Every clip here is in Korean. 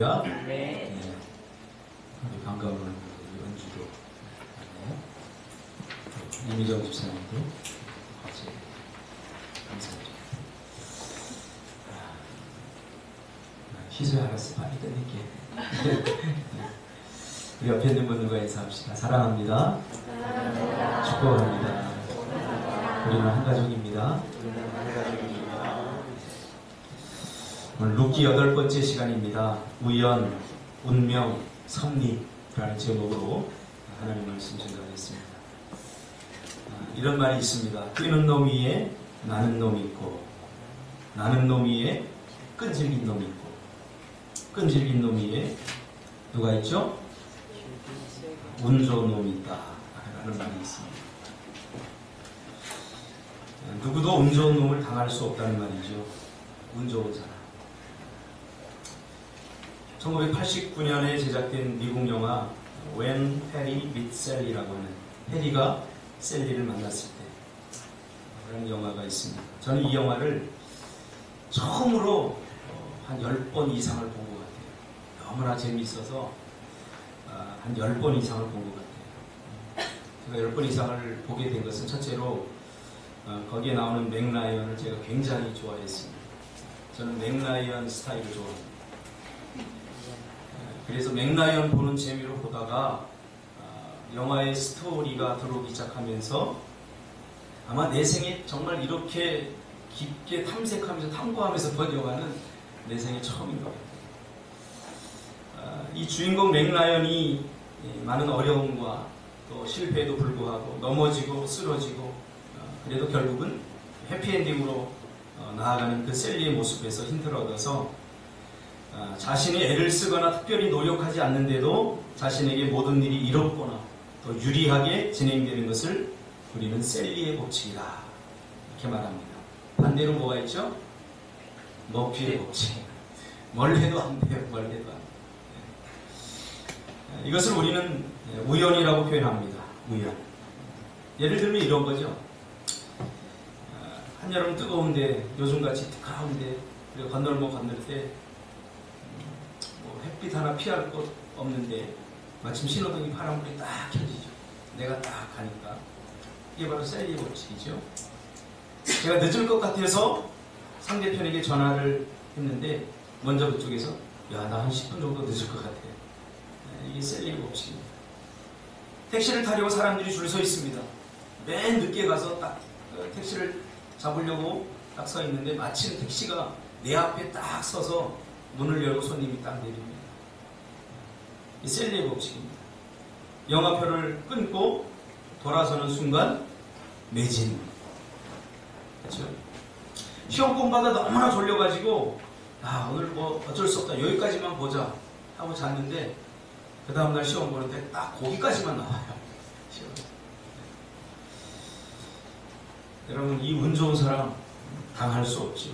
네. 네. 반가운 연주도 네. 이미정 집사님도 같이 감사드립니다. 희소야 알았어. 빨리 끝낼게. 우리 옆에 있는 분들과 인사합시다. 사랑합니다. 축복합니다. 우리는 한 가족입니다. 오늘 룻기 8번째 시간입니다. 우연, 운명, 섭리라는 제목으로 하나님 말씀 전달했습니다. 이런 말이 있습니다. 뛰는 놈 위에 나는 놈 있고, 나는 놈 위에 끈질긴 놈 있고, 끈질긴 놈 위에 누가 있죠? 운 좋은 놈이 있다 라는 말이 있습니다. 누구도 운 좋은 놈을 당할 수 없다는 말이죠. 운 좋은 사람. 1989년에 제작된 미국 영화 When Harry Met Sally라고 하는, 해리가 셀리를 만났을 때 그런 영화가 있습니다. 저는 이 영화를 처음으로 한 10번 이상을 본 것 같아요. 너무나 재미있어서 한 10번 이상을 본 것 같아요. 제가 10번 이상을 보게 된 것은 첫째로 거기에 나오는 맥라이언을 제가 굉장히 좋아했습니다. 저는 맥라이언 스타일을 좋아합니다. 그래서 맥라이언 보는 재미로 보다가 영화의 스토리가 들어오기 시작하면서 아마 내 생에 정말 이렇게 깊게 탐색하면서 탐구하면서 본 영화는 내 생에 처음인 것 같아요. 이 주인공 맥라이언이 많은 어려움과 또 실패에도 불구하고 넘어지고 쓰러지고 그래도 결국은 해피엔딩으로 나아가는 그 셀리의 모습에서 힌트를 얻어서 자신이 애를 쓰거나 특별히 노력하지 않는데도 자신에게 모든 일이 이롭거나 또 유리하게 진행되는 것을 우리는 셀리의 법칙이다 이렇게 말합니다. 반대로 뭐가 있죠? 머피의 법칙. 뭘 해도 안 돼요. 뭘 해도 안 돼요. 이것을 우리는 우연이라고 표현합니다. 우연. 예를 들면 이런 거죠. 한여름 뜨거운데 요즘같이 뜨거운데 우리가 건널목 건널 때 햇빛 하나 피할 곳 없는데 마침 신호등이 파란불이 딱 켜지죠. 내가 딱 가니까 이게 바로 셀리의 법칙이죠. 제가 늦을 것 같아서 상대편에게 전화를 했는데 먼저 그쪽에서 야, 나 한 10분 정도 늦을 것 같아. 이게 셀리의 법칙입니다. 택시를 타려고 사람들이 줄 서 있습니다. 맨 늦게 가서 딱 택시를 잡으려고 딱 서 있는데 마침 택시가 내 앞에 딱 서서 문을 열고 손님이 딱 내립니다. 이 셀리의 법칙입니다. 영화표를 끊고 돌아서는 순간 매진. 그렇죠? 시험 공부하다 너무나 졸려가지고 오늘 뭐 어쩔 수 없다. 여기까지만 보자 하고 잤는데 그 다음날 시험 보는데 딱 거기까지만 나와요. 시험. 여러분, 이 운 좋은 사람 당할 수 없죠.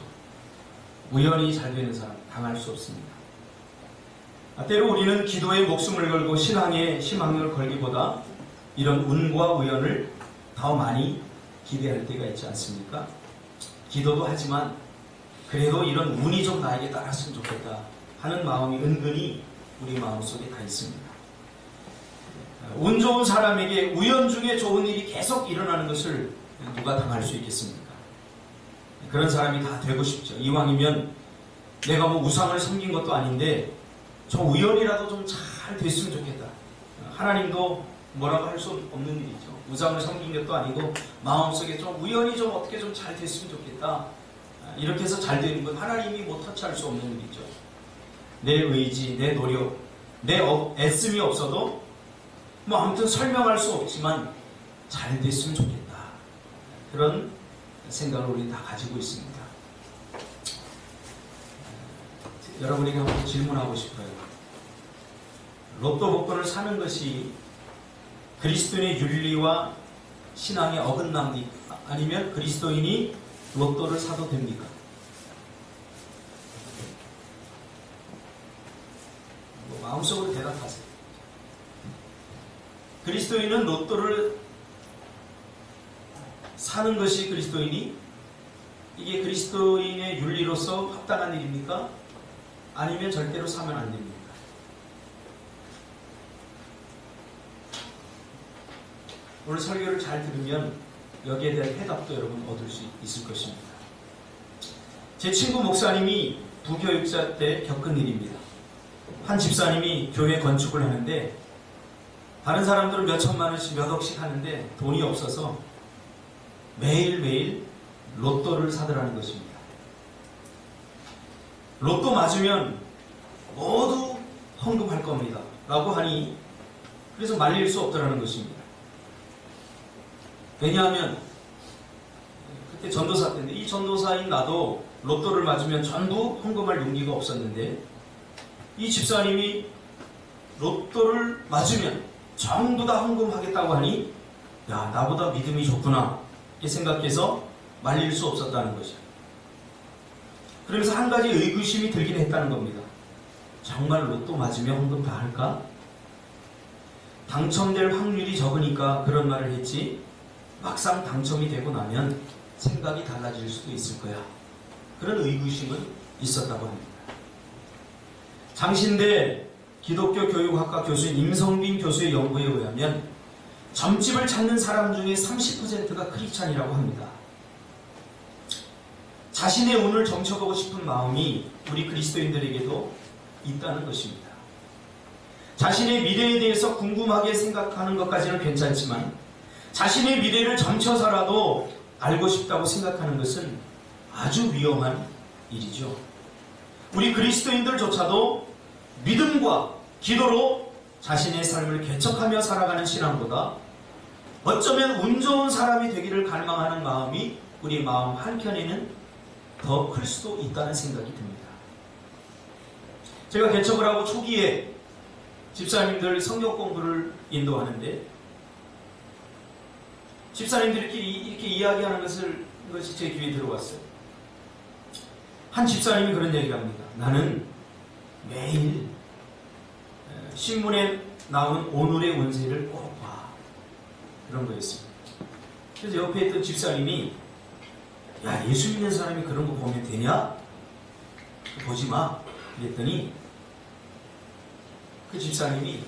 우연히 잘 되는 사람 당할 수 없습니다. 때로 우리는 기도에 목숨을 걸고 신앙에 희망을 걸기보다 이런 운과 우연을 더 많이 기대할 때가 있지 않습니까? 기도도 하지만 그래도 이런 운이 좀 나에게 따랐으면 좋겠다 하는 마음이 은근히 우리 마음속에 다 있습니다. 운 좋은 사람에게 우연 중에 좋은 일이 계속 일어나는 것을 누가 당할 수 있겠습니까? 그런 사람이 다 되고 싶죠. 이왕이면 내가 뭐 우상을 섬긴 것도 아닌데 저 우연이라도 좀 잘 됐으면 좋겠다. 하나님도 뭐라고 할 수 없는 일이죠. 우상을 섬긴 것도 아니고 마음속에 좀 우연히 좀 어떻게 좀 잘 됐으면 좋겠다. 이렇게 해서 잘 되는 건 하나님이 뭐 터치할 수 없는 일이죠. 내 의지, 내 노력, 내 애씀이 없어도 뭐 아무튼 설명할 수 없지만 잘 됐으면 좋겠다. 그런 생각을 우리 다 가지고 있습니다. 여러분에게 한번 질문하고 싶어요. 로또 복권을 사는 것이 그리스도인의 윤리와 신앙에 어긋납니까? 아니면 그리스도인이 로또를 사도 됩니까? 마음속으로 대답하세요. 그리스도인은 로또를 사는 것이 그리스도인이 이게 그리스도인의 윤리로서 합당한 일입니까? 아니면 절대로 사면 안 됩니다. 오늘 설교를 잘 들으면 여기에 대한 해답도 여러분 얻을 수 있을 것입니다. 제 친구 목사님이 부교육자 때 겪은 일입니다. 한 집사님이 교회 건축을 하는데 다른 사람들은 몇 천만 원씩 몇 억씩 하는데 돈이 없어서 매일매일 로또를 사더라는 것입니다. 로또 맞으면 모두 헌금할 겁니다 라고 하니 그래서 말릴 수 없더라는 것입니다. 왜냐하면 그때 전도사 때인데 이 전도사인 나도 로또를 맞으면 전부 헌금할 용기가 없었는데 이 집사님이 로또를 맞으면 전부 다 헌금하겠다고 하니 야, 나보다 믿음이 좋구나 이렇게 생각해서 말릴 수 없었다는 것이죠. 그러면서 한 가지 의구심이 들긴 했다는 겁니다. 정말 로또 맞으면 헌금 다 할까? 당첨될 확률이 적으니까 그런 말을 했지 막상 당첨이 되고 나면 생각이 달라질 수도 있을 거야. 그런 의구심은 있었다고 합니다. 장신대 기독교 교육학과 교수인 임성빈 교수의 연구에 의하면 점집을 찾는 사람 중에 30%가 크리스찬이라고 합니다. 자신의 운을 점쳐보고 싶은 마음이 우리 그리스도인들에게도 있다는 것입니다. 자신의 미래에 대해서 궁금하게 생각하는 것까지는 괜찮지만 자신의 미래를 점쳐서라도 알고 싶다고 생각하는 것은 아주 위험한 일이죠. 우리 그리스도인들조차도 믿음과 기도로 자신의 삶을 개척하며 살아가는 신앙보다 어쩌면 운 좋은 사람이 되기를 갈망하는 마음이 우리 마음 한켠에는 더 클 수도 있다는 생각이 듭니다. 제가 개척을 하고 초기에 집사님들 성경 공부를 인도하는데 집사님들끼리 이렇게 이야기하는 것이 제 귀에 들어왔어요. 한 집사님이 그런 얘기를 합니다. 나는 매일 신문에 나오는 오늘의 운세를 꼭 봐. 그런 거였습니다. 그래서 옆에 있던 집사님이 야, 예수 믿는 사람이 그런 거 보면 되냐? 보지 마. 그랬더니 그 집사님이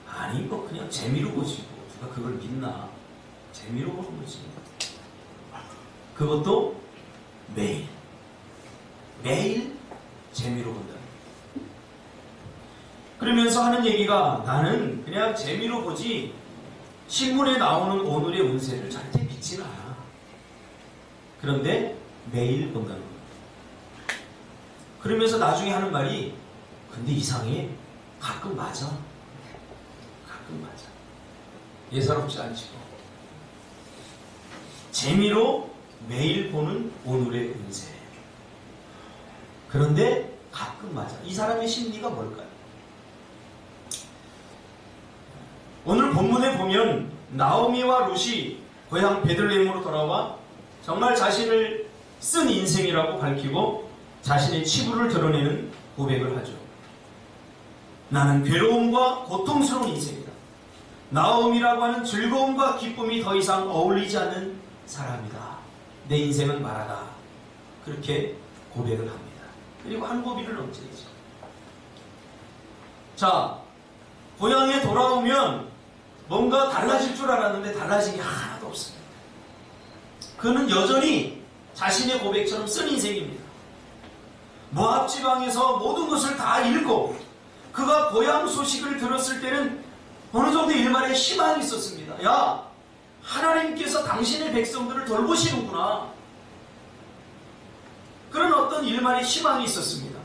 아니 뭐 그냥 재미로 보지 뭐 누가 그걸 믿나. 재미로 보는 거지. 그것도 매일 재미로 본다. 그러면서 하는 얘기가 나는 그냥 재미로 보지 신문에 나오는 오늘의 운세를 절대 믿지는 않아. 그런데 매일 본다는 거예요. 그러면서 나중에 하는 말이 근데 이상해. 가끔 맞아. 가끔 맞아. 예사롭지 않지. 재미로 매일 보는 오늘의 운세. 그런데 가끔 맞아. 이 사람의 심리가 뭘까요? 오늘 본문에 보면 나오미와 룻이 고향 베들레헴으로 돌아와 정말 자신을 쓴 인생이라고 밝히고 자신의 치부를 드러내는 고백을 하죠. 나는 괴로움과 고통스러운 인생이다. 나오미라고 하는 즐거움과 기쁨이 더 이상 어울리지 않는 사람이다. 내 인생은 말하다. 그렇게 고백을 합니다. 그리고 한 고비를 넘치죠. 자, 고향에 돌아오면 뭔가 달라질 줄 알았는데 달라진 게 하나도 없습니다. 그는 여전히 자신의 고백처럼 쓴 인생입니다. 모압 지방에서 모든 것을 다 잃고 그가 고향 소식을 들었을 때는 어느 정도 일말의 희망이 있었습니다. 야, 하나님께서 당신의 백성들을 돌보시는구나. 그런 어떤 일말의 희망이 있었습니다.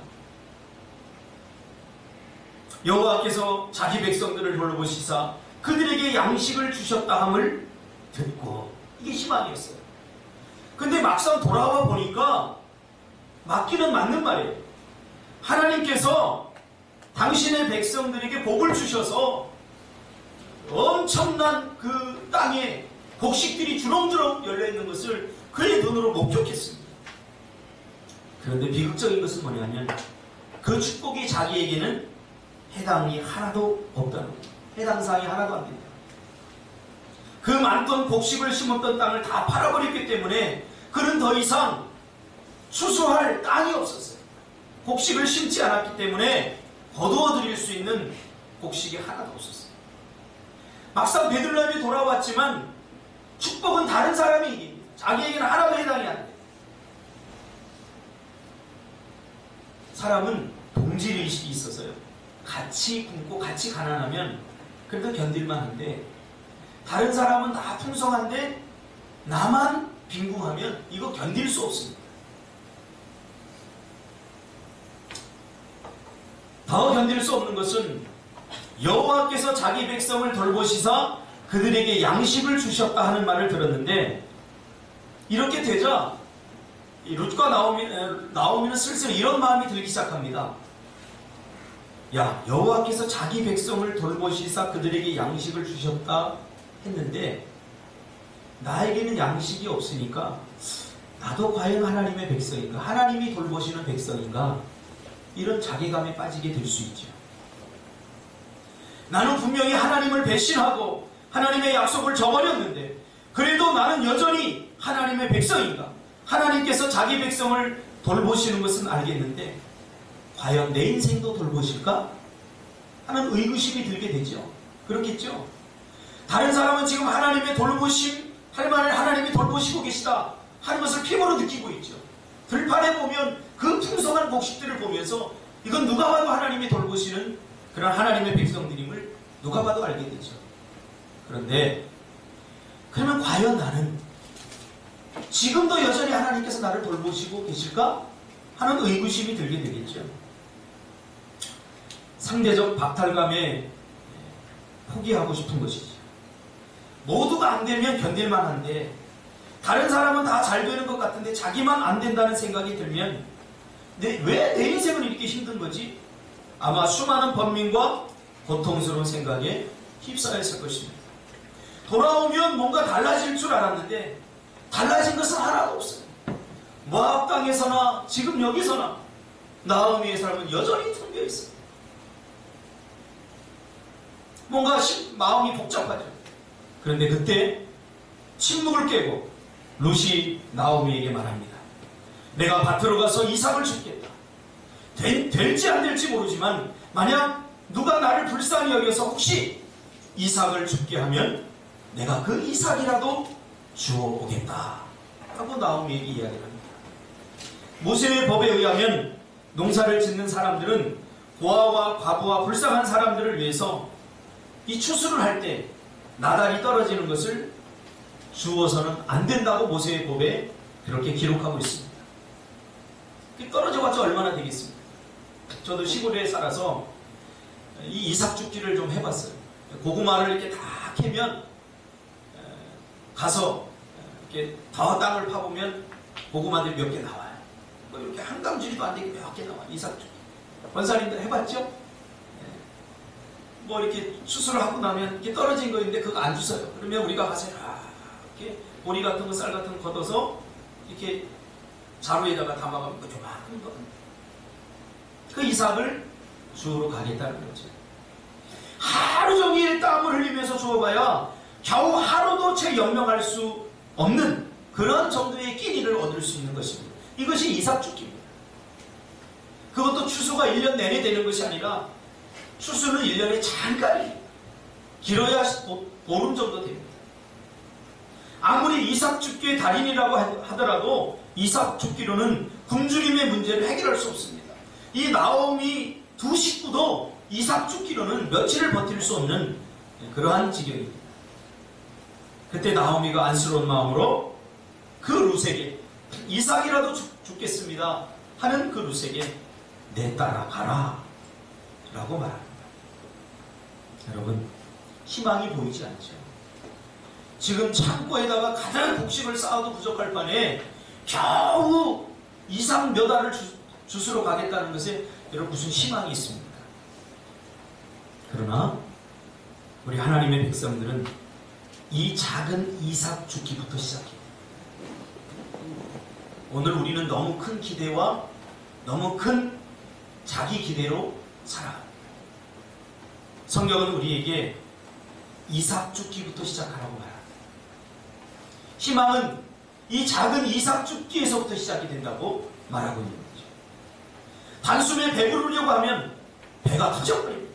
여호와께서 자기 백성들을 돌보시사 그들에게 양식을 주셨다 함을 듣고 이게 희망이었어요. 근데 막상 돌아와 보니까 맞기는 맞는 말이에요. 하나님께서 당신의 백성들에게 복을 주셔서 엄청난 그 땅에 곡식들이 주렁주렁 열려있는 것을 그의 눈으로 목격했습니다. 그런데 비극적인 것은 뭐냐면 그 축복이 자기에게는 해당이 하나도 없다는 거예요. 해당 사항이 하나도 안 됩니다. 그 많던 곡식을 심었던 땅을 다 팔아버렸기 때문에 그는 더 이상 추수할 땅이 없었어요. 곡식을 심지 않았기 때문에 거두어 드릴 수 있는 곡식이 하나도 없었어요. 막상 베들레헴에 돌아왔지만 축복은 다른 사람이 이깁니다. 자기에게는 하나도 해당이 안 돼요. 사람은 동질의식이 있어서요. 같이 굶고 같이 가난하면 그래도 견딜만 한데, 다른 사람은 다 풍성한데 나만 빈궁하면 이거 견딜 수 없습니다. 더 견딜 수 없는 것은 여호와께서 자기 백성을 돌보시사 그들에게 양식을 주셨다 하는 말을 들었는데, 이렇게 되자 룻과 나오미는 슬슬 이런 마음이 들기 시작합니다. 야, 여호와께서 자기 백성을 돌보시사 그들에게 양식을 주셨다 했는데 나에게는 양식이 없으니까 나도 과연 하나님의 백성인가? 하나님이 돌보시는 백성인가? 이런 자괴감에 빠지게 될 수 있죠. 나는 분명히 하나님을 배신하고 하나님의 약속을 저버렸는데 그래도 나는 여전히 하나님의 백성인가? 하나님께서 자기 백성을 돌보시는 것은 알겠는데 과연 내 인생도 돌보실까? 하는 의구심이 들게 되죠. 그렇겠죠? 다른 사람은 지금 하나님의 돌보심, 할 말을 하나님이 돌보시고 계시다 하는 것을 피부로 느끼고 있죠. 들판에 보면 그 풍성한 곡식들을 보면서 이건 누가 봐도 하나님이 돌보시는 그런 하나님의 백성들임을 누가 봐도 알게 되죠. 그런데 그러면 과연 나는 지금도 여전히 하나님께서 나를 돌보시고 계실까? 하는 의구심이 들게 되겠죠. 상대적 박탈감에 포기하고 싶은 것이죠. 모두가 안 되면 견딜만 한데 다른 사람은 다 잘 되는 것 같은데 자기만 안 된다는 생각이 들면 왜 내 인생은 이렇게 힘든 거지? 아마 수많은 번민과 고통스러운 생각에 휩싸였을 것입니다. 돌아오면 뭔가 달라질 줄 알았는데 달라진 것은 하나도 없어요. 모압 땅에서나 지금 여기서나 나오미의 삶은 여전히 텅비어 있어요. 뭔가 마음이 복잡하죠. 그런데 그때 침묵을 깨고 룻이 나오미에게 말합니다. 내가 밭으로 가서 이삭을 줍겠다. 될지 안 될지 모르지만 만약 누가 나를 불쌍히 여겨서 혹시 이삭을 줍게 하면 내가 그 이삭이라도 주워 오겠다 하고 나오미에게 이야기를 합니다. 모세의 법에 의하면 농사를 짓는 사람들은 고아와 과부와 불쌍한 사람들을 위해서 이 추수를 할 때 나달이 떨어지는 것을 주어서는 안 된다고 모세의 법에 그렇게 기록하고 있습니다. 떨어져봤자 얼마나 되겠습니까? 저도 시골에 살아서 이 이삭 줍기를 좀 해봤어요. 고구마를 이렇게 다 캐면 가서 이렇게 더 땅을 파보면 고구마들이 몇 개 나와요. 뭐 이렇게 한 감지리도 안 되게 몇 개 나와요. 이삭 줍기. 권사님들 해봤죠? 뭐 이렇게 수술을 하고 나면 이렇게 떨어진 거 있는데 그거 안 주워요. 그러면 우리가 가서 이렇게 보리 같은 거, 쌀 같은 거 걷어서 이렇게 자루에다가 담아가면 요만한 거. 그 이삭을 주우러 가겠다는 거죠. 하루 종일 땀을 흘리면서 주워봐야 겨우 하루도 채 연명할 수 없는 그런 정도의 끼니를 얻을 수 있는 것입니다. 이것이 이삭 줍기입니다. 그것도 추수가 1년 내내 되는 것이 아니라 추수는 1년에 잠깐이 길어야 보름 정도 됩니다. 아무리 이삭 줍기의 달인이라고 하더라도 이삭 줍기로는 굶주림의 문제를 해결할 수 없습니다. 이 나오미 두 식구도 이삭 줍기로는 며칠을 버틸 수 없는 그러한 지경입니다. 그때 나오미가 안쓰러운 마음으로 그 룻에게 이삭이라도 죽겠습니다 하는 그 룻에게 내 따라 가라 라고 말합니다. 여러분, 희망이 보이지 않죠? 지금 창고에다가 가장 곡식을 쌓아도 부족할 판에 겨우 이삭 몇 알을 주스러 가겠다는 것에 여러분 무슨 희망이 있습니까? 그러나 우리 하나님의 백성들은 이 작은 이삭 줍기부터 시작해요. 오늘 우리는 너무 큰 기대와 너무 큰 자기 기대로 살아갑니다. 성경은 우리에게 이삭 줍기부터 시작하라고 말합니다. 희망은 이 작은 이삭 줍기에서부터 시작이 된다고 말하고 있는 거죠. 단숨에 배부르려고 하면 배가 터져버립니다.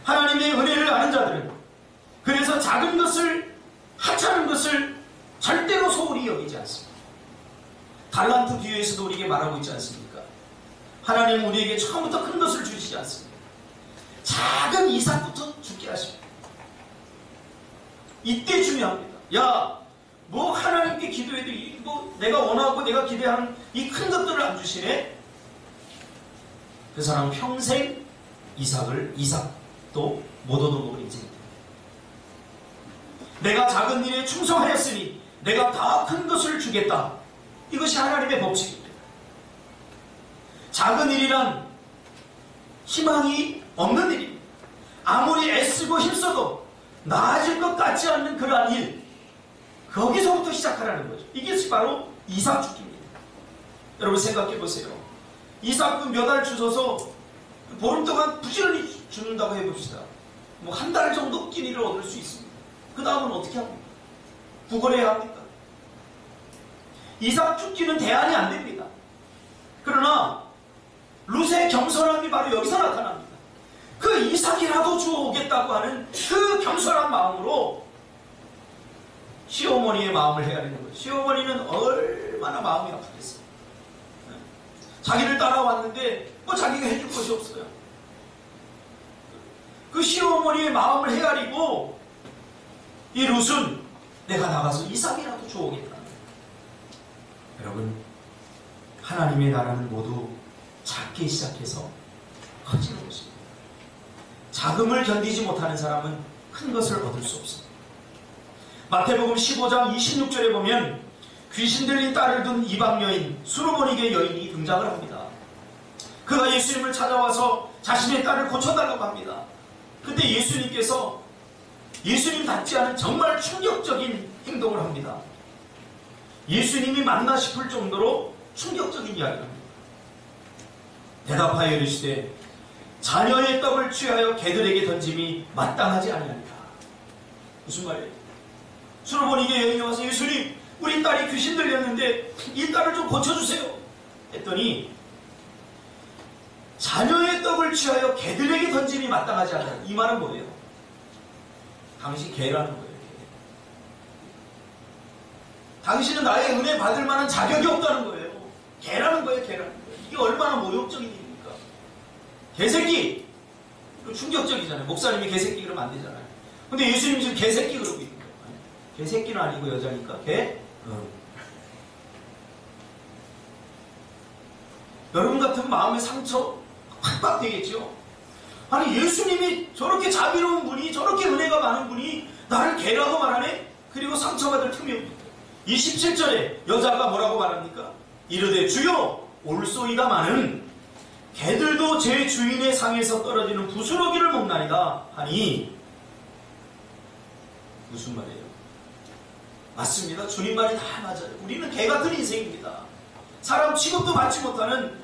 하나님의 은혜를 아는 자들은 그래서 작은 것을 하찮은 것을 절대로 소홀히 여기지 않습니다. 달란트 비유에서도 우리에게 말하고 있지 않습니까? 하나님은 우리에게 처음부터 큰 것을 주시지 않습니다. 작은 이삭부터 죽게 하십니다. 이때 중요합니다. 야, 뭐 하나님께 기도해도 뭐 내가 원하고 내가 기대하는 이 큰 것들을 안 주시네? 그 사람은 평생 이삭도 못 얻어먹을 인생입니다. 내가 작은 일에 충성하였으니 내가 더 큰 것을 주겠다. 이것이 하나님의 법칙입니다. 작은 일이란 희망이 없는 일입니다. 아무리 애쓰고 힘써도 나아질 것 같지 않는 그러한 일, 거기서부터 시작하라는 거죠. 이게 바로 이삭 죽기입니다. 여러분 생각해 보세요. 이삭 몇 알 주셔서 보름 동안 부지런히 죽는다고 해봅시다. 뭐 한 달 정도 끼니를 얻을 수 있습니다. 그 다음은 어떻게 합니까? 구걸해야 합니까? 이삭 죽기는 대안이 안 됩니다. 그러나 룻의 겸손함이 바로 여기서 나타납니다. 그 이삭이라도 주어오겠다고 하는 그 겸손한 마음으로 시어머니의 마음을 헤아리는 거예요. 시어머니는 얼마나 마음이 아프겠어요. 자기를 따라왔는데 뭐 자기가 해줄 것이 없어요. 그 시어머니의 마음을 헤아리고 이 룻은 내가 나가서 이삭이라도 주어오겠다. 여러분, 하나님의 나라는 모두 작게 시작해서 커지는 것입니다. 작음을 견디지 못하는 사람은 큰 것을 얻을 수 없습니다. 마태복음 15장 26절에 보면 귀신 들린 딸을 둔 이방 여인 수르보니게 여인이 등장을 합니다. 그가 예수님을 찾아와서 자신의 딸을 고쳐달라고 합니다. 그때 예수님께서 예수님 닮지 않은 정말 충격적인 행동을 합니다. 예수님이 맞나 싶을 정도로 충격적인 이야기를 합니다. 대답하여 이르시되 자녀의 떡을 취하여 개들에게 던짐이 마땅하지 아니하니라. 무슨 말이에요? 수르보니게 여인이 와서 예수님, 우리 딸이 귀신 들렸는데 이 딸을 좀 고쳐주세요 했더니 자녀의 떡을 취하여 개들에게 던짐이 마땅하지 않아요. 이 말은 뭐예요? 당신 개라는 거예요. 개. 당신은 나의 은혜 받을 만한 자격이 없다는 거예요. 개라는 거예요. 개라는 거예요. 이게 얼마나 모욕적인 일입니까? 개새끼! 충격적이잖아요. 목사님이 개새끼 그러면 안 되잖아요. 근데 예수님 지금 개새끼 그러고 있는 거예요. 개새끼는 아니고 여자니까 개? 여러분 같은 마음의 상처 팍팍 되겠죠? 아니 예수님이 저렇게 자비로운 분이, 저렇게 은혜가 많은 분이 나를 개라고 말하네? 그리고 상처받을 틈이 없습니다. 27절에 여자가 뭐라고 말합니까? 이르되 주여 올소이다마는 개들도 제 주인의 상에서 떨어지는 부스러기를 먹나이다 하니 무슨 말이에요? 맞습니다. 주님 말이 다 맞아요. 우리는 개 같은 인생입니다. 사람 취급도 받지 못하는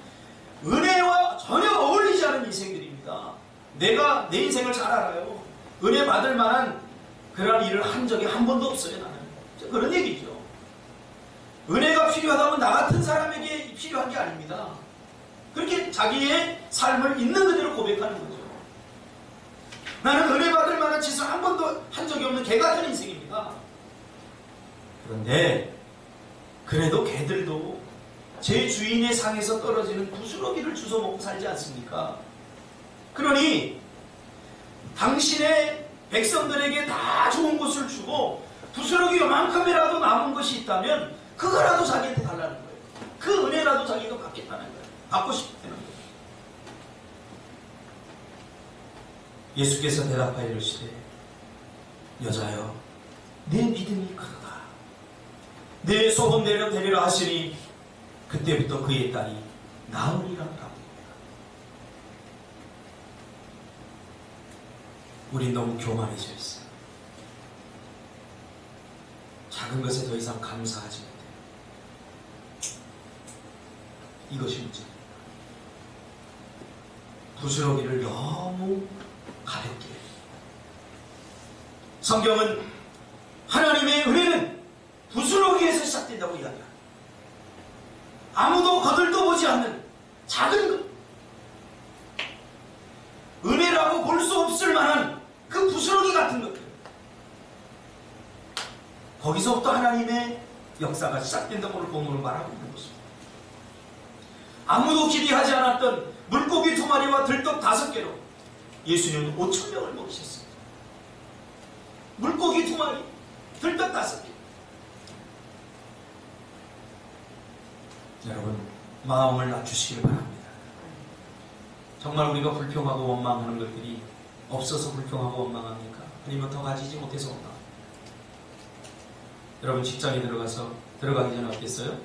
은혜와 전혀 어울리지 않은 인생들입니다. 내가 내 인생을 잘 알아요. 은혜 받을 만한 그런 일을 한 적이 한 번도 없어요. 나는 그런 얘기죠. 은혜가 필요하다면 나 같은 사람에게 필요한 게 아닙니다. 그렇게 자기의 삶을 있는 그대로 고백하는 거죠. 나는 은혜 받을 만한 짓을 한 번도 한 적이 없는 개 같은 인생입니다. 그런데 그래도 개들도 제 주인의 상에서 떨어지는 부스러기를 주워 먹고 살지 않습니까? 그러니 당신의 백성들에게 다 좋은 것을 주고 부스러기 요만큼이라도 남은 것이 있다면 그거라도 자기한테 달라는 거예요. 그 은혜라도 자기가 받겠다는 거예요. 받고 싶다는 거예요. 예수께서 대답하여 이르시되 여자여 내 믿음이 크도다. 내 소원대로 되리라 하시니 그때부터 그의 딸이 나으리라 합니다. 우린 너무 교만해져 있어요. 작은 것에 더 이상 감사하지 못해요. 이것이 문제입니다. 부스러기를 너무 가볍게. 성경은 하나님의 은혜는 부스러기에서 시작된다고 이야기합니다. 아무도 거들떠 보지 않는 작은 것, 은혜라고 볼 수 없을 만한 그 부스러기 같은 것들, 거기서부터 하나님의 역사가 시작된다고 오늘 본문을 말하고 있는 것입니다. 아무도 기대하지 않았던 물고기 2마리와 들떡 5개로 예수님은 5,000명을 먹이셨습니다. 물고기 2마리, 들떡 5개. 여러분, 마음을 낮추시길 바랍니다. 정말 우리가 불평하고 원망하는 것들이 없어서 불평하고 원망합니까? 아니면 더 가지지 못해서 원망합니까? 여러분, 직장에 들어가기 전에 어땠어요?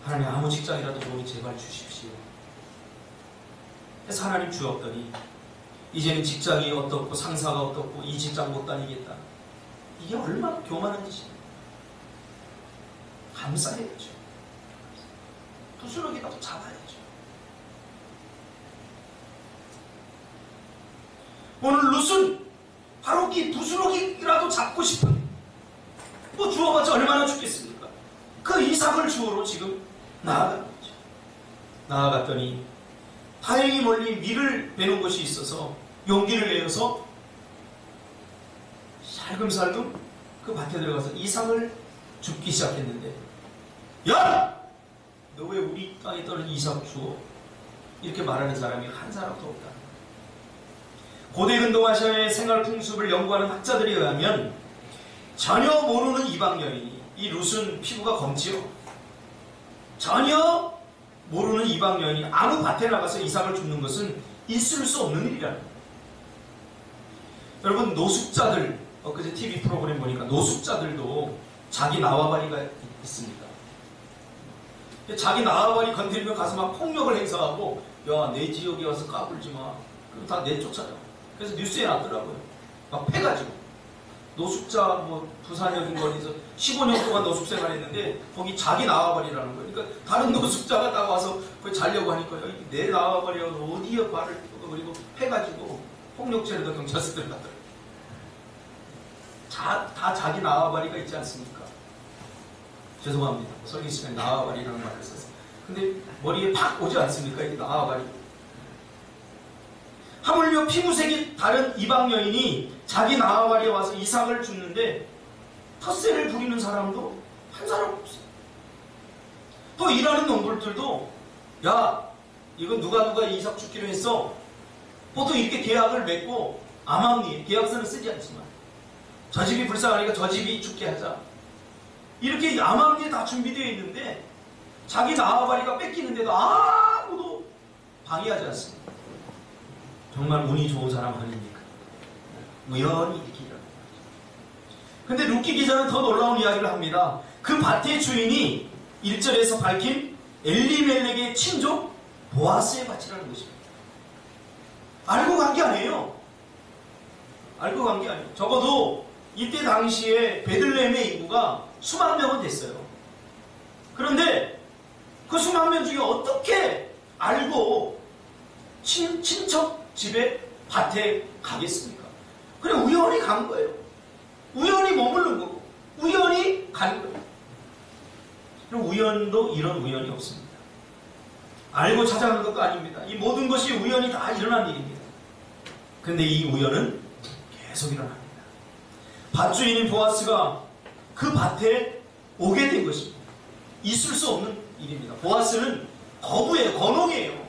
하나님, 아무 직장이라도 우리 제발 주십시오. 그래서 하나님 주었더니 이제는 직장이 어떻고 상사가 어떻고 이 직장 못 다니겠다. 이게 얼마나 교만한 짓입니까? 감싸야죠. 부스러기라도 잡아야죠. 오늘 룻은 바로 이 부스러기라도 잡고 싶은, 뭐 주워봤자 얼마나 죽겠습니까? 그 이삭을 주우러 지금 나아간 거죠. 나아갔더니 다행히 멀리 밀을 베는 곳이 있어서 용기를 내어서 살금살금 그 밭에 들어가서 이삭을 줍기 시작했는데, 야! 너 왜 우리 땅에 떨어진 이삭 주워? 이렇게 말하는 사람이 한 사람도 없다. 고대 근동아시아의 생활 풍습을 연구하는 학자들에 의하면 전혀 모르는 이방 여인이, 이 룻은 피부가 검지요. 전혀 모르는 이방 여인이 아무 밭에 나가서 이삭을 줍는 것은 있을 수 없는 일이라는 거예요. 여러분, 노숙자들, 그제 TV 프로그램 보니까 노숙자들도 자기 나와바리가 있습니다. 자기 나와바리 건드리면 가서 막 폭력을 행사하고, 야, 내 지역에 와서 까불지 마. 그럼 다 내쫓아요. 그래서 뉴스에 났더라고요. 막 패가지고. 노숙자, 부산역인 거리에서 15년 동안 노숙 생활했는데, 거기 자기 나와바리라는 거예요. 그러니까 다른 노숙자가 딱 와서 거기 자려고 하니까, 야, 내 나와바리가 어디에 발을, 그리고 패가지고 폭력죄로도 경찰서 들어갔더라고요. 다 자기 나와바리가 있지 않습니까? 죄송합니다. 설교 시간에 나와바리라는 말을 썼어요. 근데 머리에 팍 오지 않습니까? 이 나와바리. 하물며 피부색이 다른 이방 여인이 자기 나와바리에 와서 이삭을 줍는데 텃세를 부리는 사람도 한 사람 없어요. 또 일하는 농부들도, 야, 이거 누가 이삭 줍기로 했어? 보통 이렇게 계약을 맺고 암암리에 계약서는 쓰지 않지만, 저 집이 불쌍하니까 저 집이 죽게 하자. 이렇게 암암리에 다 준비되어 있는데 자기 나와바리가 뺏기는데도 아무도 방해하지 않습니다. 정말 운이 좋은 사람 아닙니까? 우연히 이렇게 일어나는 거죠. 근데 루키 기자는 더 놀라운 이야기를 합니다. 그 밭의 주인이 1절에서 밝힌 엘리멜렉의 친족 보아스의 밭이라는 것입니다. 알고 간 게 아니에요. 알고 간 게 아니에요. 적어도 이때 당시에 베들레헴의 인구가 수만 명은 됐어요. 그런데 그 수만 명 중에 어떻게 알고 친척 집에 밭에 가겠습니까? 그냥 우연히 간 거예요. 우연히 머무른 거고 우연히 간 거예요. 그럼 우연도 이런 우연이 없습니다. 알고 찾아가는 것도 아닙니다. 이 모든 것이 우연히 다 일어난 일입니다. 근데 이 우연은 계속 일어납니다. 밭주인인 보아스가 그 밭에 오게 된 것입니다. 있을 수 없는 일입니다. 보아스는 거부예요. 건홍이에요.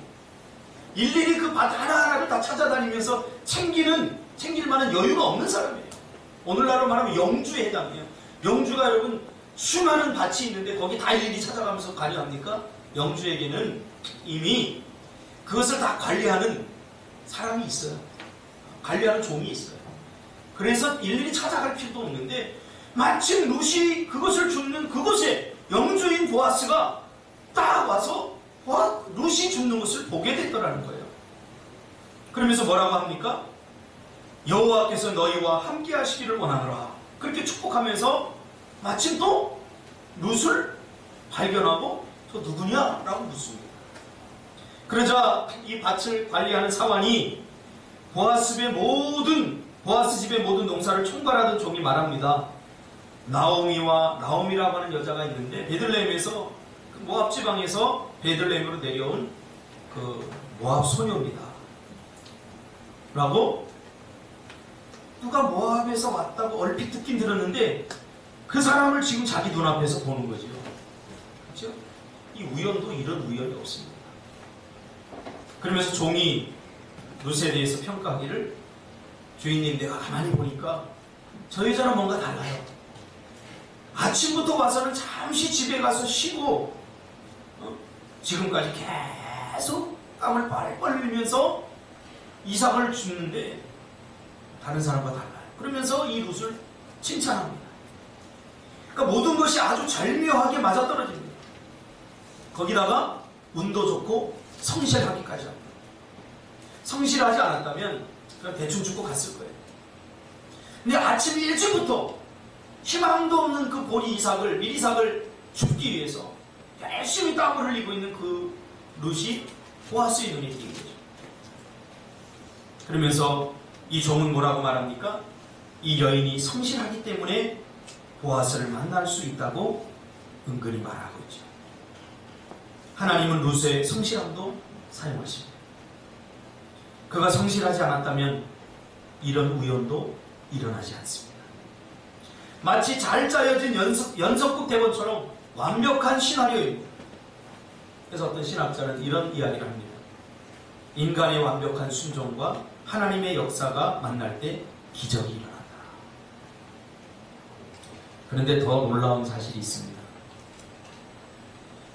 일일이 그 밭 하나하나를 다 찾아다니면서 챙길 만한 여유가 없는 사람이에요. 오늘날로 말하면 영주에 해당해요. 영주가 여러분 수많은 밭이 있는데 거기 다 일일이 찾아가면서 관리합니까? 영주에게는 이미 그것을 다 관리하는 사람이 있어요. 관리하는 종이 있어요. 그래서 일일이 찾아갈 필요도 없는데 마침 룻이 그것을 줍는 그곳에 영주인 보아스가 딱 와서 룻이 줍는 것을 보게 됐더라는 거예요. 그러면서 뭐라고 합니까? 여호와께서 너희와 함께 하시기를 원하노라. 그렇게 축복하면서 마침 또 룻을 발견하고 또 누구냐? 라고 묻습니다. 그러자 이 밭을 관리하는 사관이 보아스 집의 모든 농사를 총괄하던 종이 말합니다. 나오미라고 하는 여자가 있는데 베들레헴에서 모압 지방에서 베들레헴으로 내려온 그 모압 소녀입니다. 라고 누가 모압에서 왔다고 얼핏 듣긴 들었는데 그 사람을 지금 자기 눈앞에서 보는 거죠. 그렇죠? 이 우연도 이런 우연이 없습니다. 그러면서 종이 룻에 대해서 평가하기를, 주인님, 내가 가만히 보니까 저 여자는 뭔가 달라요. 아침부터 와서는 잠시 집에 가서 쉬고 지금까지 계속 땀을 뻘뻘 흘리면서 이삭을 줍는데 다른 사람과 달라요. 그러면서 이 룻을 칭찬합니다. 그러니까 모든 것이 아주 절묘하게 맞아떨어집니다. 거기다가 운도 좋고 성실하기까지 합니다. 성실하지 않았다면 그냥 대충 죽고 갔을 거예요. 근데 아침 일찍부터 희망도 없는 그 보리 이삭을, 밀이삭을 줍기 위해서 열심히 땀을 흘리고 있는 그 룻이 보아스의 눈에 띈 거죠. 그러면서 이 종은 뭐라고 말합니까? 이 여인이 성실하기 때문에 보아스를 만날 수 있다고 은근히 말하고 있죠. 하나님은 룻의 성실함도 사용하십니다. 그가 성실하지 않았다면 이런 우연도 일어나지 않습니다. 마치 잘 짜여진 연속극 대본처럼 완벽한 시나리오입니다. 그래서 어떤 신학자는 이런 이야기를 합니다. 인간의 완벽한 순종과 하나님의 역사가 만날 때 기적이 일어난다. 그런데 더 놀라운 사실이 있습니다.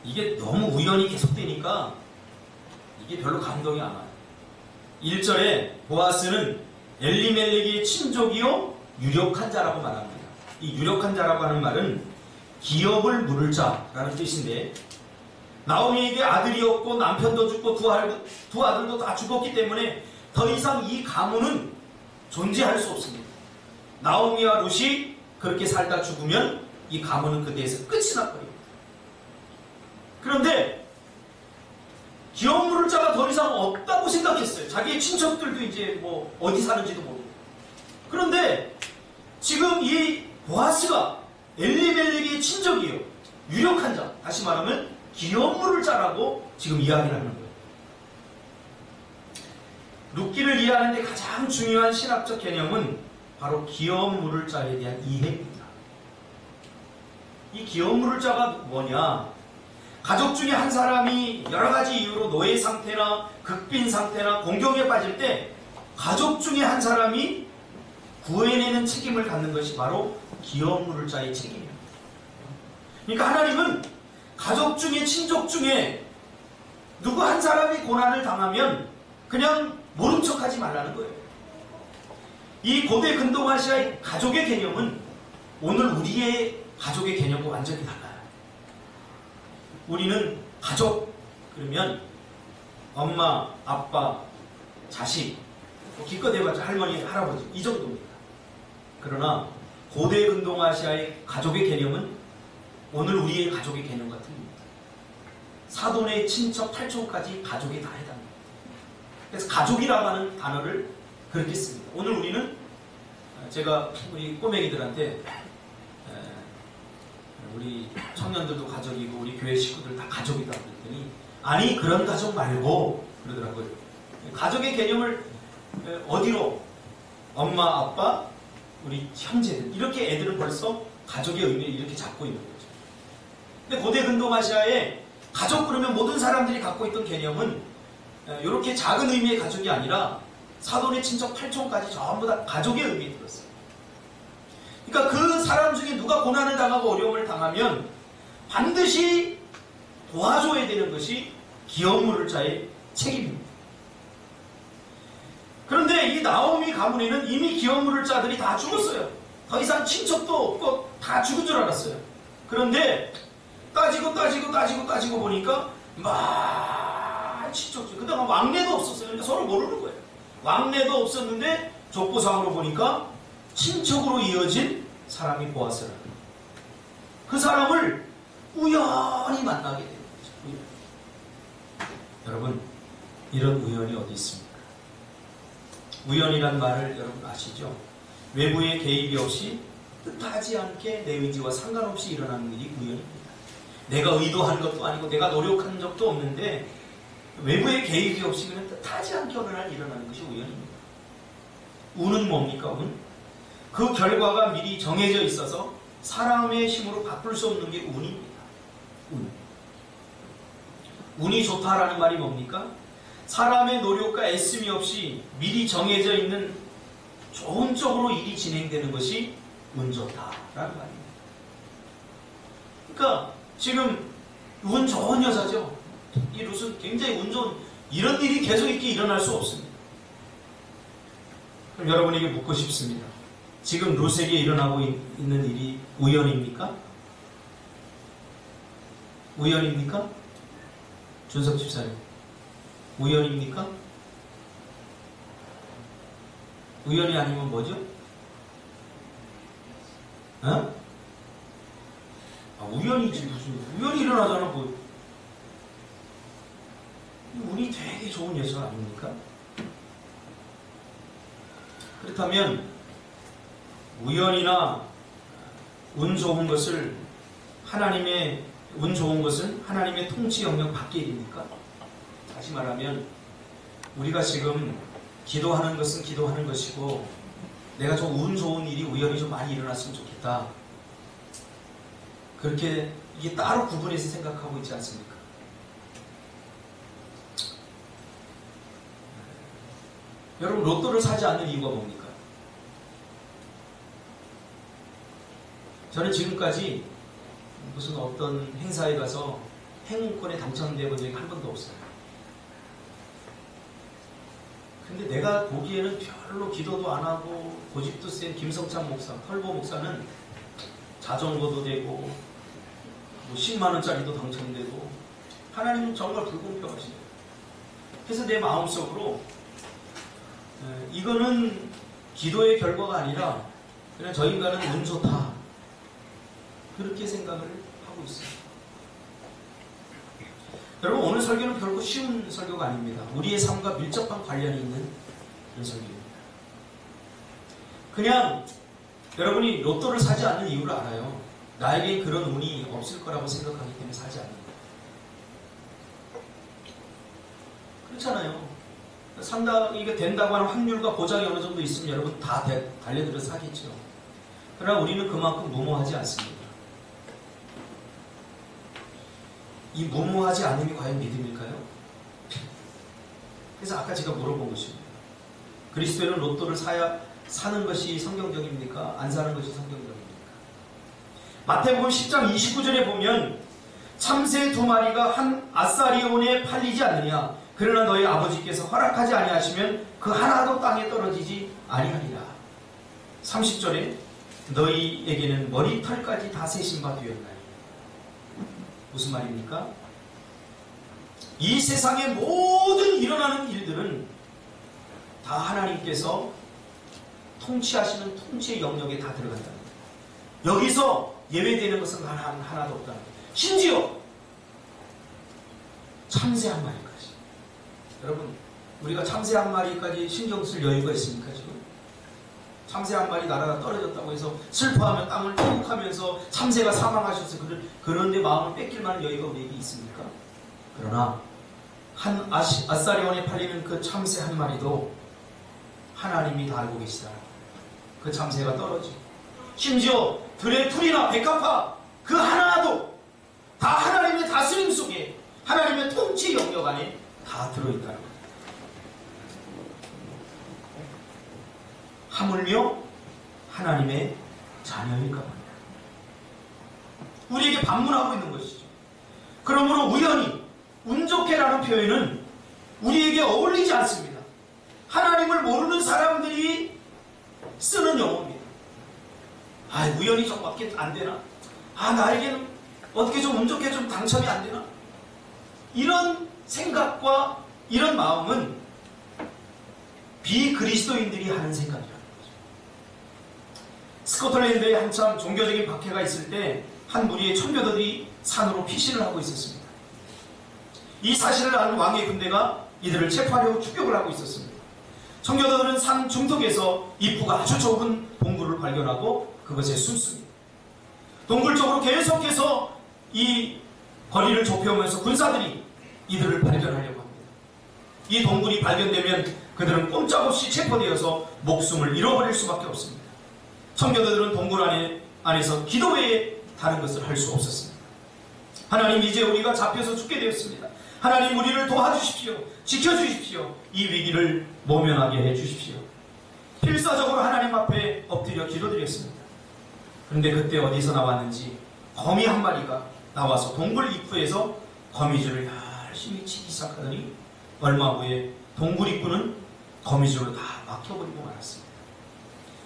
이게 너무 우연히 계속되니까 이게 별로 감동이 안 와요. 1절에 보아스는 엘리멜렉의 친족이요 유력한 자라고 말합니다. 이 유력한 자라고 하는 말은 기업을 물을 자라는 뜻인데, 나오미에게 아들이 없고 남편도 죽고 두 아들도 다 죽었기 때문에 더 이상 이 가문은 존재할 수 없습니다. 나오미와 룻이 그렇게 살다 죽으면 이 가문은 그때에서 끝이 나버립니다. 그런데 기업 물을 자가 더 이상 없다고 생각했어요. 자기의 친척들도 이제 뭐 어디 사는지도 모르고. 그런데 지금 이 보아스가 엘리멜렉의 친족이에요. 유력한 자, 다시 말하면 기업 물을 자라고 지금 이야기를 하는 거예요. 룻기를 이해하는 데 가장 중요한 신학적 개념은 바로 기업 물을 자에 대한 이해입니다. 이 기업 물을 자가 뭐냐? 가족 중에 한 사람이 여러 가지 이유로 노예 상태나 극빈 상태나 공경에 빠질 때 가족 중에 한 사람이 구해내는 책임을 갖는 것이 바로 기업 물을 자의 책임입니다. 그러니까 하나님은 가족 중에, 친족 중에 누구 한 사람이 고난을 당하면 그냥 모른 척하지 말라는 거예요. 이 고대 근동아시아의 가족의 개념은 오늘 우리의 가족의 개념과 완전히 달라요. 우리는 가족 그러면 엄마, 아빠, 자식, 기껏 해봤자 할머니, 할아버지 이 정도입니다. 그러나 고대 근동아시아의 가족의 개념은 오늘 우리의 가족의 개념 같은 겁니다. 사돈의 친척, 탈촌까지 가족이 다 해당합니다. 그래서 가족이라고 하는 단어를 그렇게 씁니다. 오늘 우리는 제가 우리 꼬맹이들한테 우리 청년들도 가족이고 우리 교회 식구들 다 가족이다 그랬더니 아니 그런 가족 말고 그러더라고요. 가족의 개념을 어디로 엄마, 아빠, 우리 형제들 이렇게 애들은 벌써 가족의 의미를 이렇게 잡고 있는 거죠. 근데 고대 근동아시아에 가족 그러면 모든 사람들이 갖고 있던 개념은 이렇게 작은 의미의 가족이 아니라 사돈의 친척, 탈촌까지 전부 다 가족의 의미에 들었어요. 그러니까 그 사람 중에 누가 고난을 당하고 어려움을 당하면 반드시 도와줘야 되는 것이 기업 물을 자의 책임입니다. 그런데 이 나오미 가문에는 이미 기업 물을 자들이 다 죽었어요. 더 이상 친척도 없고 다 죽은 줄 알았어요. 그런데 따지고 보니까 막 친척들, 그다음 왕래도 없었어요. 그러니까 서로 모르는 거예요. 왕래도 없었는데 족보상으로 보니까 친척으로 이어진 사람이 보아스라. 그 사람을 우연히 만나게 되는 거죠. 우연. 여러분, 이런 우연이 어디 있습니까? 우연이란 말을 여러분 아시죠? 외부의 개입이 없이 뜻하지 않게 내 의지와 상관없이 일어나는 일이 우연입니다. 내가 의도한 것도 아니고 내가 노력한 적도 없는데 외부의 개입이 없이 그냥 뜻하지 않게 어느 날 일어나는 것이 우연입니다. 운은 뭡니까? 운? 그 결과가 미리 정해져 있어서 사람의 힘으로 바꿀 수 없는 게 운입니다. 운이 좋다라는 말이 뭡니까? 사람의 노력과 애씀이 없이 미리 정해져 있는 좋은 쪽으로 일이 진행되는 것이 운 좋다라는 말입니다. 그러니까 지금 운 좋은 여자죠. 이 룻은 굉장히 운 좋은, 이런 일이 계속 이렇게 일어날 수 없습니다. 그럼 여러분에게 묻고 싶습니다. 지금 룻에게 일어나고 있는 일이 우연입니까? 우연입니까? 준석 집사님, 우연입니까? 우연이 아니면 뭐죠? 어? 우연이지, 무슨 우연이 일어나잖아. 뭐 운이 되게 좋은 여자 아닙니까? 그렇다면 우연이나 운 좋은 것을 운 좋은 것은 하나님의 통치 영역 밖의 일입니까? 다시 말하면 우리가 지금 기도하는 것은 기도하는 것이고, 내가 좀 운 좋은 일이 우연히 좀 많이 일어났으면 좋겠다, 그렇게 이게 따로 구분해서 생각하고 있지 않습니까? 여러분, 로또를 사지 않는 이유가 뭡니까? 저는 지금까지 무슨 어떤 행사에 가서 행운권에 당첨되어 본 적이 한 번도 없어요. 근데 내가 보기에는 별로 기도도 안 하고 고집도 센 김성찬 목사, 털보 목사는 자전거도 되고 뭐 10만 원짜리도 당첨되고, 하나님은 정말 불공평하시네요. 그래서 내 마음속으로 이거는 기도의 결과가 아니라 그냥 저 인간은 운 좋다, 그렇게 생각을 하고 있습니다. 여러분, 오늘 설교는 결코 쉬운 설교가 아닙니다. 우리의 삶과 밀접한 관련이 있는 그런 설교입니다. 그냥 여러분이 로또를 사지 않는 이유를 알아요. 나에게 그런 운이 없을 거라고 생각하기 때문에 사지 않는 거예요. 그렇잖아요. 산다, 이게 된다고 하는 확률과 보장이 어느 정도 있으면 여러분 다 달려들어서 사겠죠. 그러나 우리는 그만큼 무모하지 않습니다. 이 무모하지 않음이 과연 믿음일까요? 그래서 아까 제가 물어본 것입니다. 그리스도인은 로또를 사는 것이 성경적입니까? 안 사는 것이 성경적입니까? 마태복음 10장 29절에 보면 참새 2마리가 한 아사리온에 팔리지 않느냐, 그러나 너희 아버지께서 허락하지 아니하시면 그 하나도 땅에 떨어지지 아니하리라. 30절에 너희에게는 머리털까지 다 세신 바 되었나니. 무슨 말입니까? 이 세상의 모든 일어나는 일들은 다 하나님께서 통치하시는 통치의 영역에 다 들어간다는 거예요. 여기서 예외되는 것은 하나도 없다는 거예요. 심지어 참새 한 마리까지. 여러분, 우리가 참새 한 마리까지 신경 쓸 여유가 있습니까 지금? 참새 한 마리 나라가 떨어졌다고 해서 슬퍼하며 땅을 통곡하면서 참새가 사망하셔서 그런데 마음을 뺏길 만한 여유가 우리에게 있습니까? 그러나 한 아사리온에 팔리는 그 참새 한 마리도 하나님이 다 알고 계시다. 그 참새가 떨어지고, 심지어 들의 풀이나 백합화 그 하나도 다 하나님의 다스림 속에, 하나님의 통치 영역 안에 다 들어있다는 거예요. 하물며 하나님의 자녀일까 합니다. 우리에게 반문하고 있는 것이죠. 그러므로 우연히, 운 좋게라는 표현은 우리에게 어울리지 않습니다. 하나님을 모르는 사람들이 쓰는 용어입니다. 우연히 저밖에 안 되나? 나에게는 어떻게 좀 운 좋게 좀 당첨이 안 되나? 이런 생각과 이런 마음은 비그리스도인들이 하는 생각이라는 거죠. 스코틀랜드에 한참 종교적인 박해가 있을 때 한 무리의 청교도들이 산으로 피신을 하고 있었습니다. 이 사실을 아는 왕의 군대가 이들을 체포하려고 추격을 하고 있었습니다. 청교도들은 산 중턱에서 입구가 아주 좁은 동굴을 발견하고 그것에 숨습니다. 동굴 쪽으로 계속해서 이 거리를 좁혀오면서 군사들이 이들을 발견하려고 합니다. 이 동굴이 발견되면 그들은 꼼짝없이 체포되어서 목숨을 잃어버릴 수밖에 없습니다. 청교도들은 동굴 안에서 기도 외에 다른 것을 할 수 없었습니다. 하나님, 이제 우리가 잡혀서 죽게 되었습니다. 하나님, 우리를 도와주십시오. 지켜주십시오. 이 위기를 모면하게 해주십시오. 필사적으로 하나님 앞에 엎드려 기도드렸습니다. 그런데 그때 어디서 나왔는지 거미 한 마리가 나와서 동굴 입구에서 거미줄을 열심히 치기 시작하더니 얼마 후에 동굴 입구는 거미줄로 다 막혀버리고 말았습니다.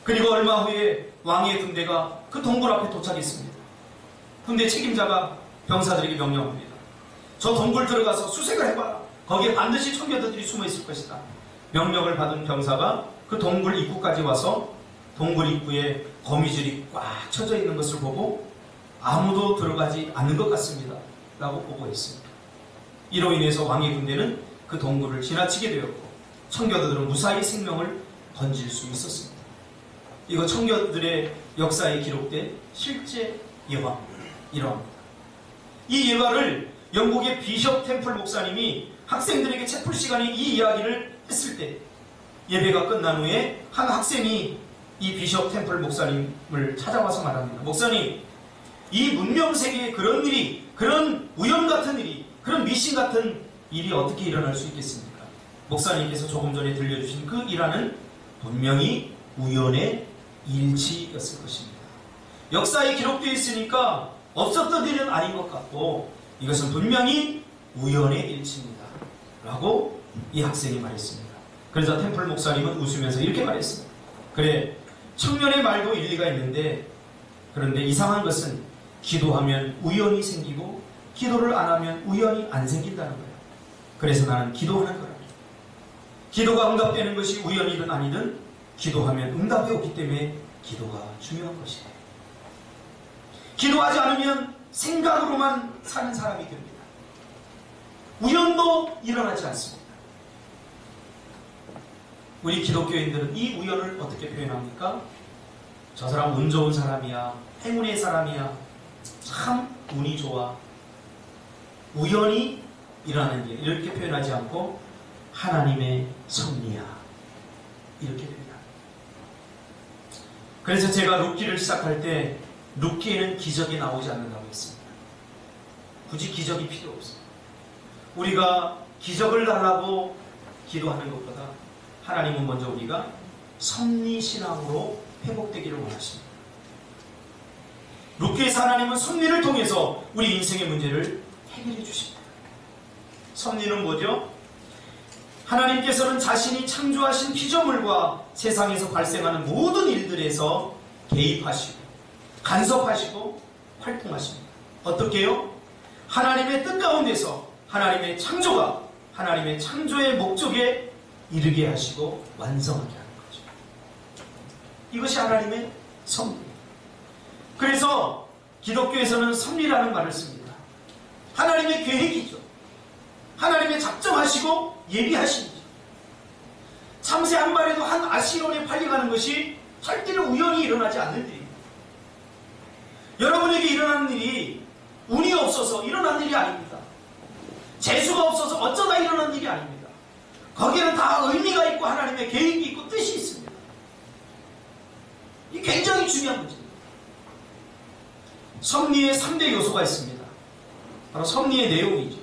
그리고 얼마 후에 왕의 군대가 그 동굴 앞에 도착했습니다. 군대 책임자가 병사들에게 명령합니다. 저 동굴 들어가서 수색을 해봐라. 거기에 반드시 청교도들이 숨어 있을 것이다. 명령을 받은 병사가 그 동굴 입구까지 와서 동굴 입구에 거미줄이 꽉 쳐져 있는 것을 보고 아무도 들어가지 않는 것 같습니다 라고 보고했습니다. 이로 인해서 왕의 군대는 그 동굴을 지나치게 되었고 청교도들은 무사히 생명을 건질 수 있었습니다. 이거 청교도들의 역사에 기록된 실제 예화입니다. 이러합니다. 이 예화를 영국의 비숍 템플 목사님이 학생들에게 채플 시간에 이 이야기를 했을 때 예배가 끝난 후에 한 학생이 이 비숍 템플 목사님을 찾아와서 말합니다. 목사님, 이 문명세계에 그런 일이, 그런 우연 같은 일이, 그런 미신 같은 일이 어떻게 일어날 수 있겠습니까? 목사님께서 조금 전에 들려주신 그 일화는 분명히 우연의 일치였을 것입니다. 역사에 기록되어 있으니까 없었던 일은 아닌 것 같고 이것은 분명히 우연의 일치입니다 라고 이 학생이 말했습니다. 그래서 템플 목사님은 웃으면서 이렇게 말했습니다. 그래, 청년의 말도 일리가 있는데 그런데 이상한 것은 기도하면 우연이 생기고 기도를 안 하면 우연이 안 생긴다는 거예요. 그래서 나는 기도하는 거랍니다. 기도가 응답되는 것이 우연이든 아니든 기도하면 응답이 오기 때문에 기도가 중요한 것이에요. 기도하지 않으면 생각으로만 사는 사람이 됩니다. 우연도 일어나지 않습니다. 우리 기독교인들은 이 우연을 어떻게 표현합니까? 저 사람 운 좋은 사람이야, 행운의 사람이야, 참 운이 좋아, 우연히 일어나는 일, 이렇게 표현하지 않고 하나님의 섭리야 이렇게 됩니다. 그래서 제가 룻기를 시작할 때 룻기에는 기적이 나오지 않는다고 했습니다. 굳이 기적이 필요 없어요. 우리가 기적을 달라고 기도하는 것보다 하나님은 먼저 우리가 섭리신앙으로 회복되기를 원하십니다. 룻기에서 하나님은 섭리를 통해서 우리 인생의 문제를 해결해 주십니다. 섭리는 뭐죠? 하나님께서는 자신이 창조하신 피조물과 세상에서 발생하는 모든 일들에서 개입하시고 간섭하시고 활동하십니다. 어떻게요? 하나님의 뜻 가운데서 하나님의 창조가 하나님의 창조의 목적에 이르게 하시고 완성하게 하는 거죠. 이것이 하나님의 섭리입니다. 그래서 기독교에서는 섭리라는 말을 씁니다. 하나님의 계획이죠. 하나님의 작정하시고 예비하십니다. 참새 한 마리도 한 아시론에 팔려가는 것이 절대로 우연히 일어나지 않는 일입니다. 여러분에게 일어나는 일이 운이 없어서 일어난 일이 아닙니다. 재수가 없어서 어쩌다 일어난 일이 아닙니다. 거기에는 다 의미가 있고 하나님의 계획이 있고 뜻이 있습니다. 이게 굉장히 중요한 문제입니다. 섭리의 3대 요소가 있습니다. 바로 섭리의 내용이죠.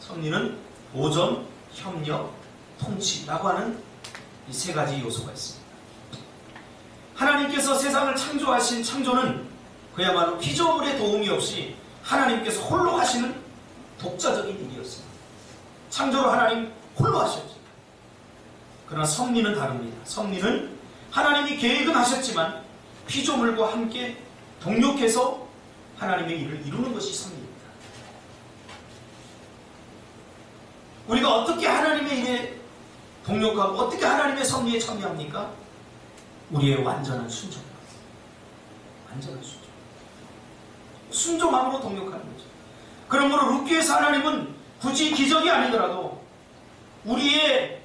섭리는 보전, 협력, 통치라고 하는 이 세 가지 요소가 있습니다. 하나님께서 세상을 창조하신 창조는 그야말로 피조물의 도움이 없이 하나님께서 홀로 하시는 독자적인 일이었습니다. 창조를 하나님 홀로 하셨죠. 그러나 섭리는 다릅니다. 섭리는 하나님이 계획은 하셨지만 피조물과 함께 동력해서 하나님의 일을 이루는 것이 섭리입니다. 우리가 어떻게 하나님의 일에 동력하고 어떻게 하나님의 섭리에 참여합니까? 우리의 완전한 순종. 완전한 순종. 순종함으로 동력하는 거죠. 그러므로 룻기에서 하나님은 굳이 기적이 아니더라도 우리의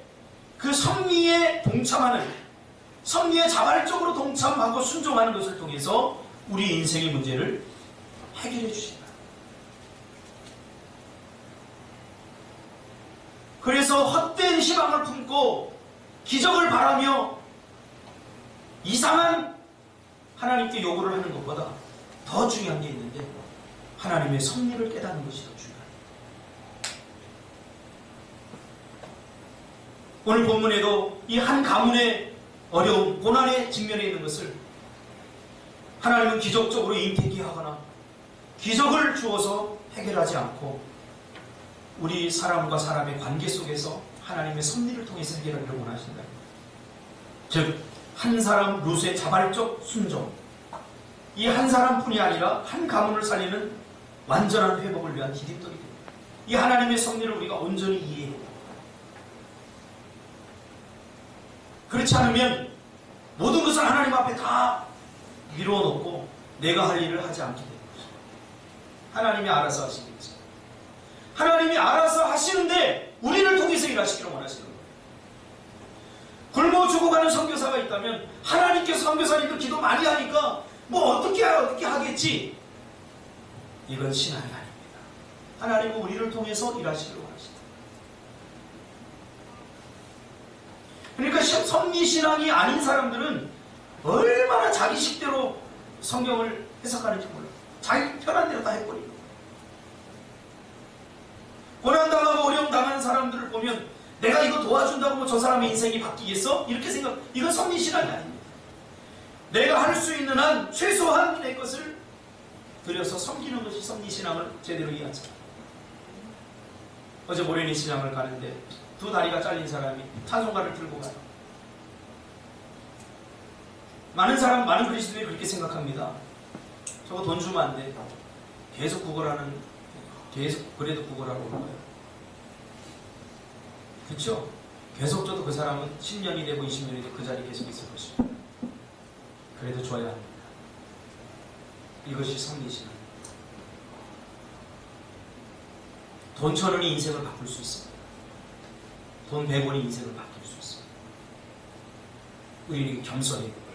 그 섭리에 동참하는, 섭리에 자발적으로 동참하고 순종하는 것을 통해서 우리 인생의 문제를 해결해 주신다. 그래서 헛된 희망을 품고 기적을 바라며 이상한 하나님께 요구를 하는 것보다 더 중요한 게 있는데 하나님의 섭리를 깨닫는 것이 더 중요합니다. 오늘 본문에도 이 한 가문의 어려움, 고난에 직면해 있는 것을 하나님은 기적적으로 인택이 하거나 기적을 주어서 해결하지 않고 우리 사람과 사람의 관계 속에서 하나님의 섭리를 통해서 해결하기를 원하신다. 즉, 한 사람 룻의 자발적 순종, 이 한 사람뿐이 아니라 한 가문을 살리는 완전한 회복을 위한 디딤돌이 됩니다. 이 하나님의 섭리를 우리가 온전히 이해해야 됩니다. 그렇지 않으면 모든 것을 하나님 앞에 다 미루어놓고 내가 할 일을 하지 않게 됩니다. 하나님이 알아서 하시겠죠. 하나님이 알아서 하시는데 우리를 통해서 일하시기를 원하시는 거예요. 굶어 죽어가는 선교사가 있다면 하나님께서 선교사님들 기도 많이 하니까 뭐 어떻게 하겠지. 이건 신앙이 아닙니다. 하나님은 우리를 통해서 일하시기를 원하십니다. 그러니까 섭리신앙이 아닌 사람들은 얼마나 자기 식대로 성경을 해석하는지 몰라요. 자기 편한 대로 다 해버리고. 고난당하고 어려움 당하는 사람들을 보면 내가 이거 도와준다고 뭐 저 사람의 인생이 바뀌겠어? 이렇게 생각, 이건 섭리신앙이 아닙니다. 내가 할 수 있는 한 최소한 내 것을 들여서 섬기는 것이 섭리신앙을 제대로 이해하죠. 어제 모래니 신앙을 가는데 두 다리가 잘린 사람이 찬송가를 들고 가요. 많은 그리스도인이 그렇게 생각합니다. 저거 돈 주면 안 돼. 계속 그래도 구걸하고 온 거예요. 그렇죠? 계속 줘도 그 사람은 10년이 되고 20년이 되고 그 자리에 계속 있을 것입니다. 그래도 줘야 합니다. 이것이 섭리신앙. 돈 1,000원이 인생을 바꿀 수 있습니다. 돈 100원이 인생을 바꿀 수 있습니다. 우리는 겸손해야 됩니다.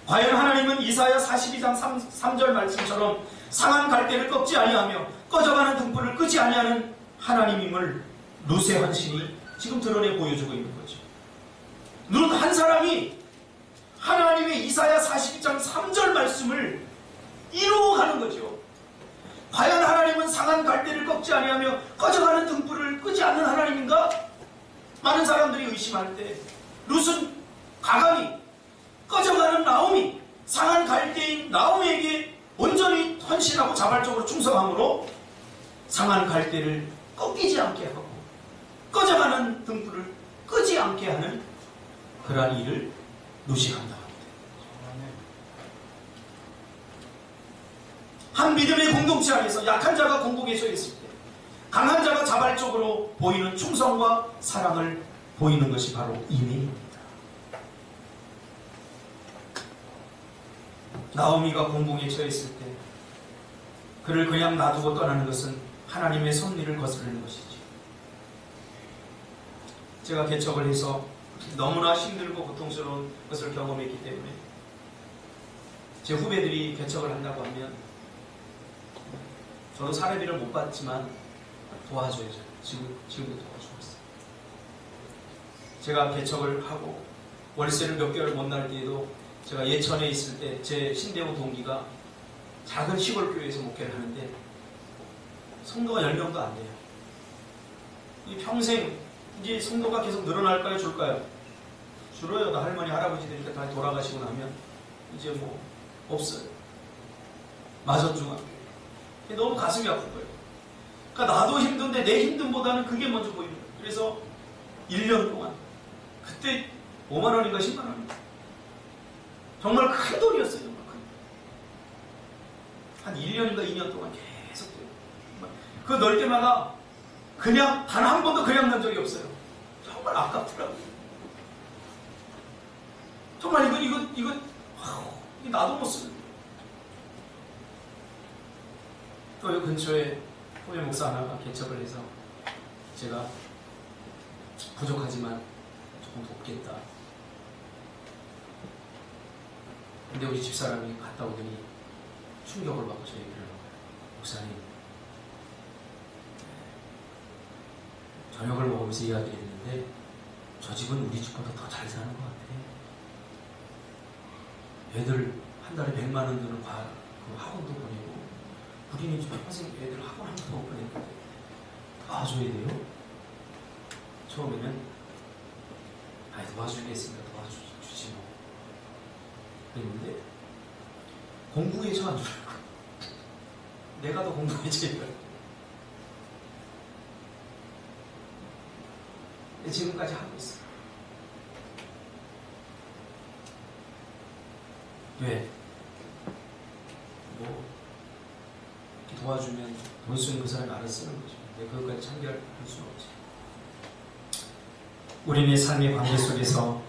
과연 하나님은 이사야 42장 3절 말씀처럼 상한 갈대를 꺾지 아니하며 꺼져가는 등불을 끄지 아니하는 하나님임을 룻의 헌신이 지금 드러내 보여주고 있는 거죠. 룻 한 사람이 하나님의 이사야 42장 3절 말씀을 이루어가는 거죠. 과연 하나님은 상한 갈대를 꺾지 아니하며 꺼져가는 등불을 끄지 않는 하나님인가? 많은 사람들이 의심할 때 룻은 가감히 꺼져가는 나오미, 상한 갈대인 나오미에게 온전히 헌신하고 자발적으로 충성함으로 상한 갈대를 꺾이지 않게 하고 꺼져가는 등불을 끄지 않게 하는 그러한 일을 룻이 한다. 한 믿음의 공동체 안에서 약한 자가 공복에 처했을 때 강한 자가 자발적으로 보이는 충성과 사랑을 보이는 것이 바로 이민입니다. 나오미가 공복에 처했을 때 그를 그냥 놔두고 떠나는 것은 하나님의 섭리를 거스르는 것이지. 제가 개척을 해서 너무나 힘들고 고통스러운 것을 경험했기 때문에 제 후배들이 개척을 한다고 하면 저도 사례비를 못 받지만 도와줘야죠. 지금도 도와주고 있어요. 제가 개척을 하고 월세를 몇 개월 못 날 때에도 제가 예천에 있을 때 제 신대우 동기가 작은 시골 교회에서 목회를 하는데 성도가 10명도 안 돼요. 이 평생 이제 성도가 계속 늘어날까요? 줄까요? 줄어요. 나 할머니 할아버지들이 다 돌아가시고 나면 이제 뭐 없어요. 마전중학교. 너무 가슴이 아픈 거예요. 그러니까 나도 힘든데 내 힘듦보다는 그게 먼저 보이는 거예요. 그래서 1년 동안 그때 5만 원인가 10만 원인가 정말 큰 돈이었어요. 정말 큰 돈. 한 1년인가 2년 동안 계속 돼요. 그 넣을 때마다 그냥 단 한 번도 그냥 넣은 적이 없어요. 정말 아깝더라고요. 정말 이거 나도 못 쓰는. 또 이 근처에 후배 목사 하나가 개척을 해서 제가 부족하지만 조금 돕겠다. 근데 우리 집사람이 갔다 오더니 충격을 받고 저 얘기를 하고, 목사님, 저녁을 먹으면서 이야기를 했는데 저 집은 우리 집보다 더 잘 사는 것 같아. 애들 한 달에 100만 원 드는 그 학원도 보내고, 우리는 지금 평생 애들 학원 한 번도 못 보냈는데 도와줘야 돼요? 처음에는 도와주겠습니다. 도와주지 뭐. 그랬는데 공부해줘 안 주고 내가 더 공부해줘야 지금까지 하고 있어. 왜? 뭐 이렇게 도와주면 돈 쓰는 그 사람이 알아서 쓰는 거죠. 근데 그것까지 참견할 수는 없지. 우리의 삶의 관계 속에서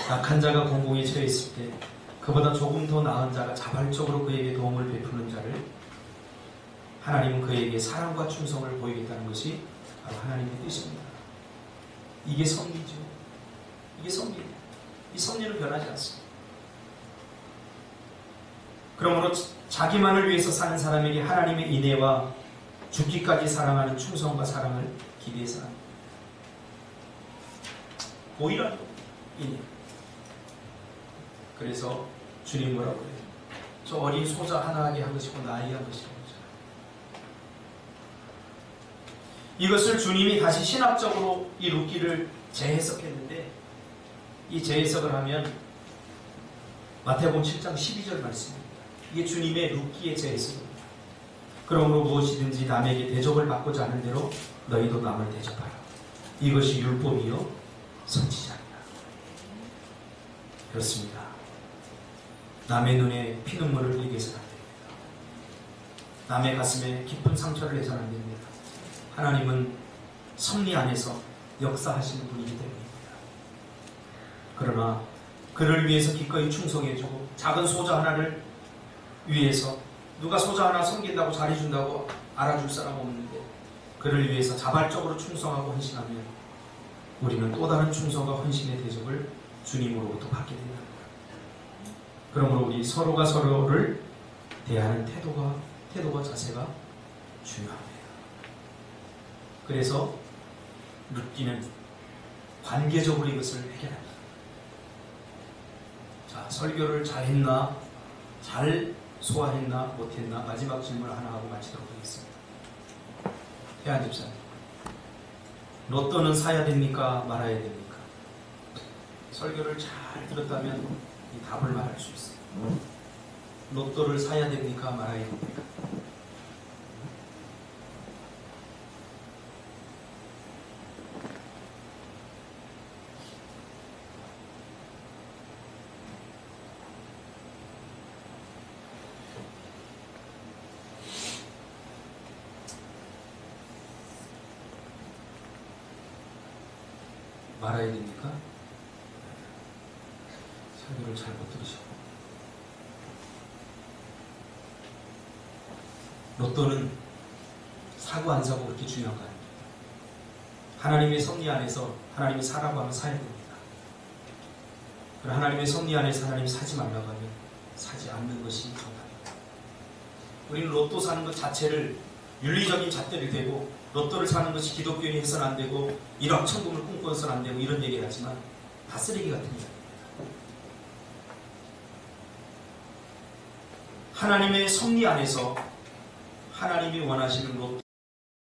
약한 자가 공공에 처해 있을 때 그보다 조금 더 나은 자가 자발적으로 그에게 도움을 베푸는 자를 하나님은 그에게 사랑과 충성을 보이겠다는 것이 바로 하나님의 뜻입니다. 이게 섭리죠. 이게 섭리예요. 이 섭리는 변하지 않습니다. 그러므로 자기만을 위해서 사는 사람에게 하나님의 인애와 죽기까지 사랑하는 충성과 사랑을 기대해서 합니다. 오히려 인애. 그래서 주님 뭐라고 그래요? 저 어린 소자 하나하게 한 것이고 나이 한 것이고. 이것을 주님이 다시 신학적으로 이 룻기를 재해석했는데, 이 재해석을 하면 마태복음 7장 12절 말씀입니다. 이게 주님의 룻기의 재해석입니다. 그러므로 무엇이든지 남에게 대접을 받고자 하는 대로 너희도 남을 대접하라. 이것이 율법이요 선지자니라. 그렇습니다. 남의 눈에 피눈물을 흘리게 해서는 안 됩니다. 남의 가슴에 깊은 상처를 내서는 안 됩니다. 하나님은 섭리 안에서 역사하시는 분이기 때문입니다. 그러나 그를 위해서 기꺼이 충성해주고 작은 소자 하나를 위해서, 누가 소자 하나 섬긴다고 잘해준다고 알아줄 사람 없는데 그를 위해서 자발적으로 충성하고 헌신하면 우리는 또 다른 충성과 헌신의 대접을 주님으로부터 받게 된다. 그러므로 우리 서로가 서로를 대하는 태도와 자세가 중요합니다. 그래서 룻기는 관계적으로 이것을 해결합니다. 자, 설교를 잘했나, 잘 소화했나, 못했나, 마지막 질문 하나 하고 마치도록 하겠습니다. 태안 집사님, 로또는 사야 됩니까, 말아야 됩니까? 설교를 잘 들었다면 이 답을 말할 수 있어요. 로또를 사야 됩니까, 말아야 됩니까? 말아야 됩니까? 설교를 잘 못 들으시고. 로또는 사고 안 사고 그렇게 중요한 거 아닙니다. 하나님의 섭리 안에서 하나님이 사라고 하면 사야 됩니다. 그러나 하나님의 섭리 안에서 하나님이 사지 말라고 하면 사지 않는 것이 정답입니다. 우리는 로또 사는 것 자체를 윤리적인 잣대를 대고, 로또를 사는 것이 기독교인이 해서는 안 되고 1억 천금을 꿈꿔서는 안 되고 이런 얘기를 하지만 다 쓰레기 같은 이야기입니다. 하나님의 섭리 안에서 하나님이 원하시는 로또